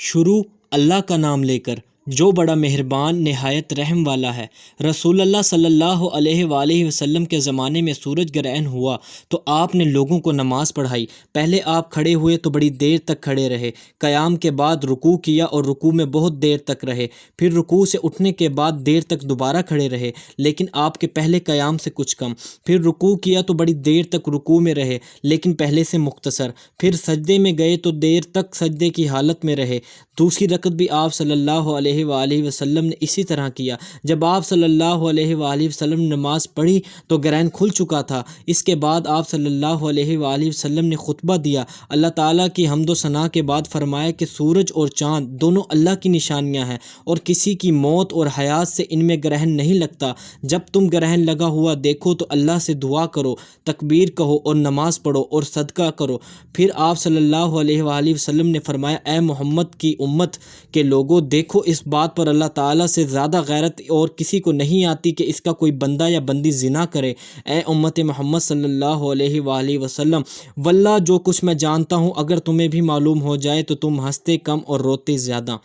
شروع اللہ کا نام لے کر جو بڑا مہربان نہایت رحم والا ہے۔ رسول اللہ صلی اللہ علیہ وآلہ وسلم کے زمانے میں سورج گرہن ہوا تو آپ نے لوگوں کو نماز پڑھائی۔ پہلے آپ کھڑے ہوئے تو بڑی دیر تک کھڑے رہے، قیام کے بعد رکوع کیا اور رکوع میں بہت دیر تک رہے، پھر رکوع سے اٹھنے کے بعد دیر تک دوبارہ کھڑے رہے لیکن آپ کے پہلے قیام سے کچھ کم، پھر رکوع کیا تو بڑی دیر تک رکوع میں رہے لیکن پہلے سے مختصر، پھر سجدے میں گئے تو دیر تک سجدے کی حالت میں رہے۔ دوسری رکعت بھی آپ صلی اللہ علیہ وآلہ وسلم نے اسی طرح کیا۔ جب آپ صلی اللہ علیہ وآلہ وسلم نے نماز پڑھی تو گرہن کھل چکا تھا۔ اس کے بعد آپ صلی اللہ علیہ وآلہ وسلم نے خطبہ دیا۔ اللہ تعالیٰ کی حمد و ثنا کے بعد فرمایا کہ سورج اور چاند دونوں اللہ کی نشانیاں ہیں اور کسی کی موت اور حیات سے ان میں گرہن نہیں لگتا۔ جب تم گرہن لگا ہوا دیکھو تو اللہ سے دعا کرو، تکبیر کہو اور نماز پڑھو اور صدقہ کرو۔ پھر آپ صلی اللہ علیہ وآلہ وسلم نے فرمایا، اے محمد کی امت کے لوگوں، دیکھو اس بات پر اللہ تعالیٰ سے زیادہ غیرت اور کسی کو نہیں آتی کہ اس کا کوئی بندہ یا بندی زنا کرے۔ اے امت محمد صلی اللہ علیہ وآلہ وسلم، واللہ جو کچھ میں جانتا ہوں اگر تمہیں بھی معلوم ہو جائے تو تم ہنستے کم اور روتے زیادہ۔